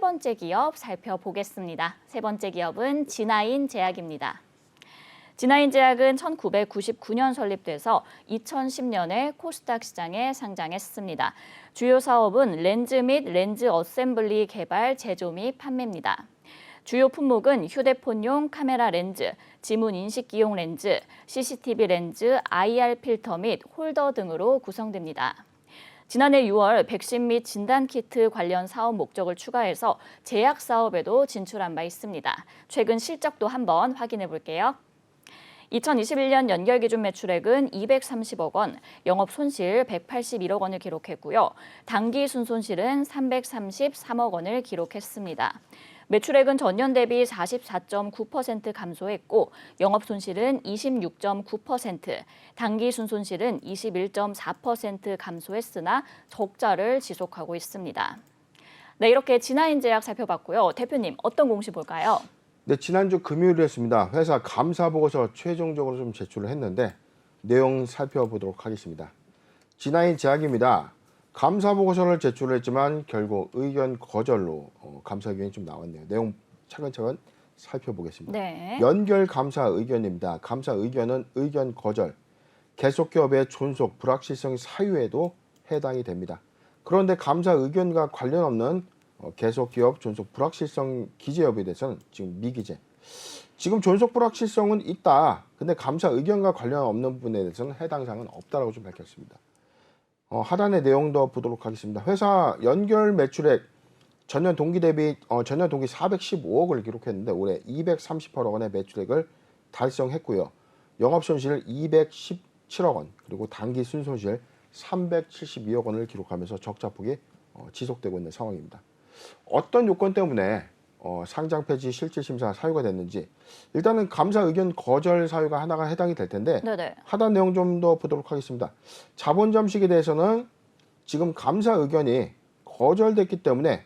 번째 기업 살펴보겠습니다. 세 번째 기업은 진아인 제약입니다. 진아인 제약은 1999년 설립돼서 2010년에 코스닥 시장에 상장했습니다. 주요 사업은 렌즈 및 렌즈 어셈블리 개발, 제조 및 판매입니다. 주요 품목은 휴대폰용 카메라 렌즈, 지문 인식기용 렌즈, CCTV 렌즈, IR 필터 및 홀더 등으로 구성됩니다. 지난해 6월 백신 및 진단키트 관련 사업 목적을 추가해서 제약 사업에도 진출한 바 있습니다. 최근 실적도 한번 확인해 볼게요. 2021년 연결 기준 매출액은 230억 원, 영업 손실 181억 원을 기록했고요. 당기 순손실은 333억 원을 기록했습니다. 매출액은 전년 대비 44.9% 감소했고 영업 손실은 26.9%, 당기 순손실은 21.4% 감소했으나 적자를 지속하고 있습니다. 네, 이렇게 진아인 제약 살펴봤고요. 대표님, 어떤 공시 볼까요? 네, 지난주 금요일이었습니다. 회사 감사 보고서 최종적으로 좀 제출을 했는데 내용 살펴보도록 하겠습니다. 진아인 제약입니다. 감사 보고서를 제출했지만 결국 의견 거절로 감사 의견이 좀 나왔네요. 내용 차근차근 살펴보겠습니다. 네. 연결 감사 의견입니다. 감사 의견은 의견 거절, 계속 기업의 존속, 불확실성 사유에도 해당이 됩니다. 그런데 감사 의견과 관련 없는 계속 기업 존속 불확실성 기재 여부에 대해서는 지금 미기재. 지금 존속 불확실성은 있다. 근데 감사 의견과 관련 없는 부분에 대해서는 해당 사항은 없다라고 좀 밝혔습니다. 하단의 내용도 보도록 하겠습니다. 회사 연결 매출액 전년 동기 대비 전년 동기 415억을 기록했는데 올해 238억 원의 매출액을 달성했고요. 영업 손실 217억 원, 그리고 당기 순손실 372억 원을 기록하면서 적자 폭이 지속되고 있는 상황입니다. 어떤 요건 때문에 상장 폐지 실질 심사 사유가 됐는지 일단은 감사 의견 거절 사유가 하나가 해당이 될 텐데 네네. 하단 내용 좀 더 보도록 하겠습니다. 자본 잠식에 대해서는 지금 감사 의견이 거절됐기 때문에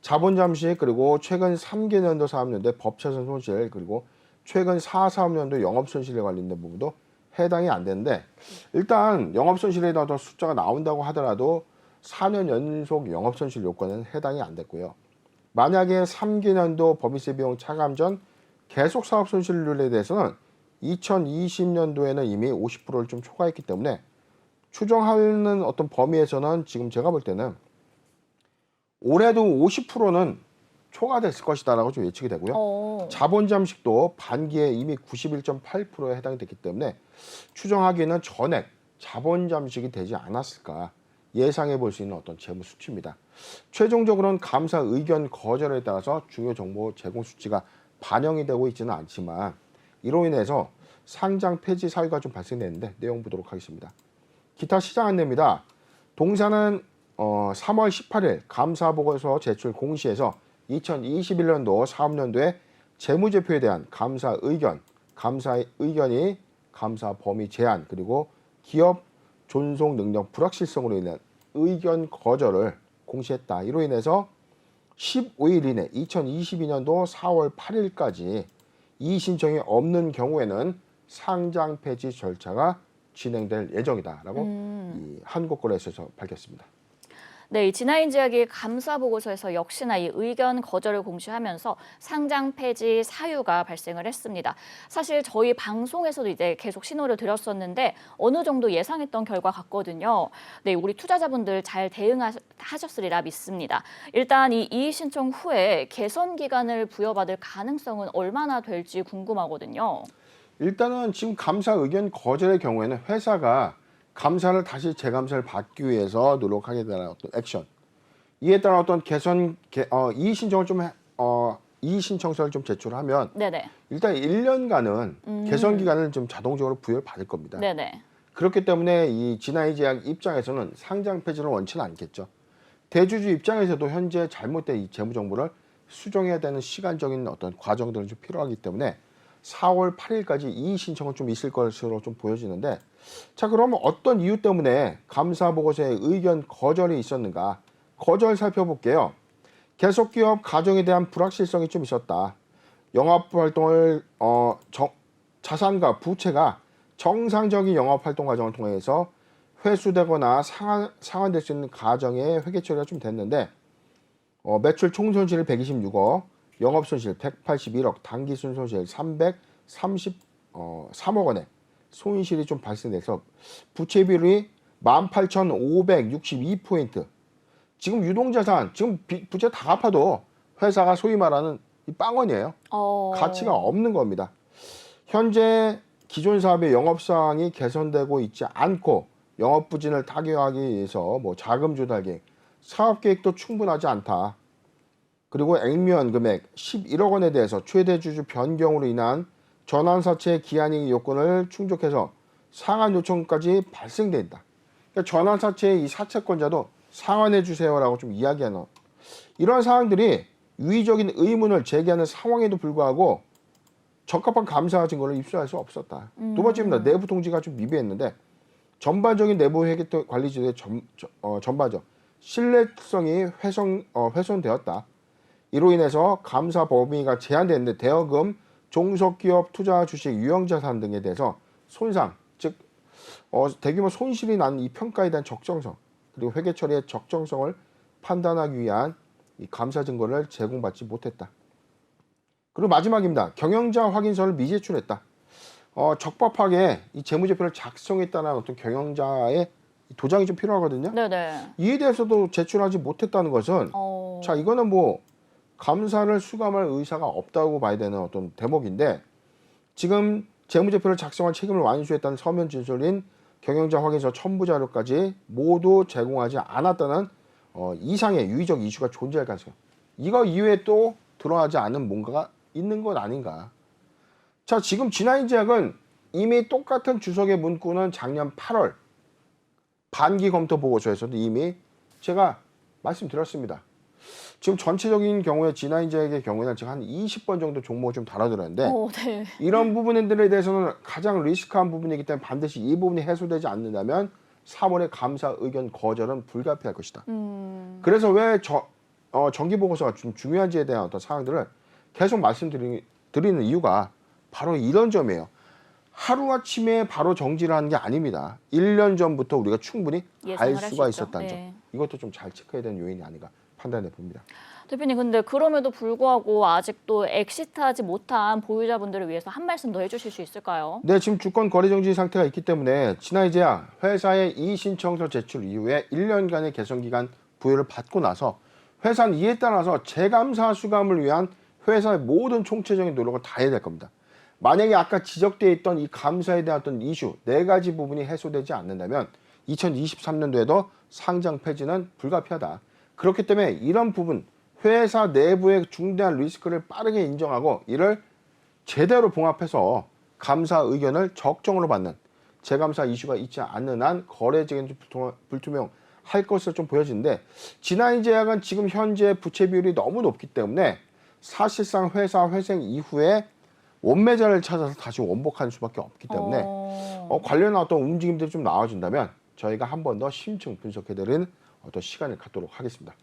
자본 잠식, 그리고 최근 3개년도 사업연도의 법채손 손실, 그리고 최근 4사업년도 영업 손실에 관련된 부분도 해당이 안 되는데 일단 영업 손실에 더 숫자가 나온다고 하더라도 4년 연속 영업 손실 요건은 해당이 안 됐고요. 만약에 3개년도 법인세 비용 차감 전 계속 사업 손실률에 대해서는 2020년도에는 이미 50%를 좀 초과했기 때문에 추정하는 어떤 범위에서는 지금 제가 볼 때는 올해도 50%는 초과됐을 것이다라고 좀 예측이 되고요. 자본 잠식도 반기에 이미 91.8%에 해당이 됐기 때문에 추정하기에는 전액 자본 잠식이 되지 않았을까 예상해 볼 수 있는 어떤 재무 수치입니다. 최종적으로는 감사 의견 거절에 따라서 중요 정보 제공 수치가 반영이 되고 있지는 않지만 이로 인해서 상장 폐지 사유가 좀 발생됐는데 내용 보도록 하겠습니다. 기타 시장 안내입니다. 동사는 3월 18일 감사 보고서 제출 공시에서 2021년도 사업연도의 재무제표에 대한 감사 의견이 감사 범위 제한, 그리고 기업 존속 능력 불확실성으로 인한 의견 거절을 공시했다. 이로 인해서 15일 이내 2022년도 4월 8일까지 이 신청이 없는 경우에는 상장 폐지 절차가 진행될 예정이다라고 이 한국거래소에서 밝혔습니다. 네, 이 진아인 제약이 감사 보고서에서 역시나 이 의견 거절을 공시하면서 상장 폐지 사유가 발생을 했습니다. 사실 저희 방송에서도 이제 계속 신호를 드렸었는데 어느 정도 예상했던 결과 같거든요. 네, 우리 투자자분들 잘 대응하셨으리라 믿습니다. 일단 이 이의 신청 후에 개선 기간을 부여받을 가능성은 얼마나 될지 궁금하거든요. 일단은 지금 감사 의견 거절의 경우에는 회사가 감사를 다시 재감사를 받기 위해서 노력하게 되는 어떤 액션, 이에 따라 어떤 개선 이의 신청을 이의 신청서를 좀 제출하면 네네. 일단 1년간은 개선 기간을 좀 자동적으로 부여를 받을 겁니다. 네네. 그렇기 때문에 이 진아인 제약 입장에서는 상장 폐지를 원치는 않겠죠. 대주주 입장에서도 현재 잘못된 이 재무 정보를 수정해야 되는 시간적인 어떤 과정들은 좀 필요하기 때문에 4월 8일까지 이의 신청은 좀 있을 것으로 좀 보여지는데, 자, 그러면 어떤 이유 때문에 감사 보고서에 의견 거절이 있었는가? 거절 살펴볼게요. 계속 기업 가정에 대한 불확실성이 좀 있었다. 영업 활동을 자산과 부채가 정상적인 영업 활동 과정을 통해서 회수되거나 상환될 수 있는 가정의 회계 처리가 좀 됐는데 매출 총 손실 126억, 영업 손실 181억, 당기순 손실 333억 원의 손실이 좀 발생돼서 부채 비율이 18,562포인트. 지금 유동자산, 지금 부채 다 갚아도 회사가 소위 말하는 이 빵원이에요. 가치가 없는 겁니다. 현재 기존 사업의 영업사항이 개선되고 있지 않고 영업 부진을 타개하기 위해서 뭐 자금 조달 계획, 사업 계획도 충분하지 않다. 그리고 액면 금액 11억 원에 대해서 최대 주주 변경으로 인한 전환사채 기한이익 요건을 충족해서 상환 요청까지 발생돼 있다. 그러니까 전환사채의 이 사채권자도 상환해 주세요라고 좀 이야기하는 이러한 사항들이 유의적인 의문을 제기하는 상황에도 불구하고 적합한 감사 증거를 입수할 수 없었다. 두 번째입니다. 내부 통지가 좀 미비했는데 전반적인 내부 회계 관리제도의 전반적 신뢰성이 훼손되었다. 이로 인해서 감사 범위가 제한되는데 대여금, 종속기업 투자 주식 유형자산 등에 대해서 손상, 즉 대규모 손실이 난 이 평가에 대한 적정성 그리고 회계 처리의 적정성을 판단하기 위한 이 감사 증거를 제공받지 못했다. 그리고 마지막입니다. 경영자 확인서를 미제출했다. 적법하게 이 재무제표를 작성했다는 어떤 경영자의 도장이 좀 필요하거든요. 네네. 이에 대해서도 제출하지 못했다는 것은 자 이거는 뭐 감사를 수감할 의사가 없다고 봐야 되는 어떤 대목인데 지금 재무제표를 작성한 책임을 완수했다는 서면 진술인 경영자 확인서 첨부 자료까지 모두 제공하지 않았다는 이상의 유의적 이슈가 존재할 가능성. 이거 이외에 또 드러나지 않은 뭔가가 있는 것 아닌가. 자, 지금 진화인제약은 이미 똑같은 주석의 문구는 작년 8월 반기 검토 보고서에서도 이미 제가 말씀드렸습니다. 지금 전체적인 경우에 진화인제약의 경우에는 제가 한 20번 정도 종목을 좀 다뤄드렸는데 네. 이런 부분들에 대해서는 가장 리스크한 부분이기 때문에 반드시 이 부분이 해소되지 않는다면 3월의 감사 의견 거절은 불가피할 것이다. 그래서 왜 정기 보고서가 좀 중요한지에 대한 어떤 사항들을 계속 말씀드리는 이유가 바로 이런 점이에요. 하루아침에 바로 정지를 하는 게 아닙니다. 1년 전부터 우리가 충분히 알 수가 있었다는 점. 이것도 좀 잘 체크해야 되는 요인이 아닌가 판단해 봅니다. 대표님, 근데 그럼에도 불구하고 아직도 엑시트하지 못한 보유자분들을 위해서 한 말씀 더 해주실 수 있을까요? 네, 지금 주권 거래 정지 상태가 있기 때문에 진화이제약 회사의 이의 신청서 제출 이후에 1년간의 개선 기간 부여를 받고 나서 회사는 이에 따라서 재감사 수감을 위한 회사의 모든 총체적인 노력을 다해야 될 겁니다. 만약에 아까 지적되어 있던 이 감사에 대한 어떤 이슈 4가지 부분이 해소되지 않는다면 2023년도에도 상장 폐지는 불가피하다. 그렇기 때문에 이런 부분 회사 내부의 중대한 리스크를 빠르게 인정하고 이를 제대로 봉합해서 감사 의견을 적정으로 받는 재감사 이슈가 있지 않는 한 거래적인 불투명할 것으로 좀 보여지는데 진화인제약은 지금 현재 부채 비율이 너무 높기 때문에 사실상 회사 회생 이후에 원매자를 찾아서 다시 원복하는 수밖에 없기 때문에 관련한 어떤 움직임들이 좀 나와준다면 저희가 한 번 더 심층 분석해드리는 어떤 시간을 갖도록 하겠습니다.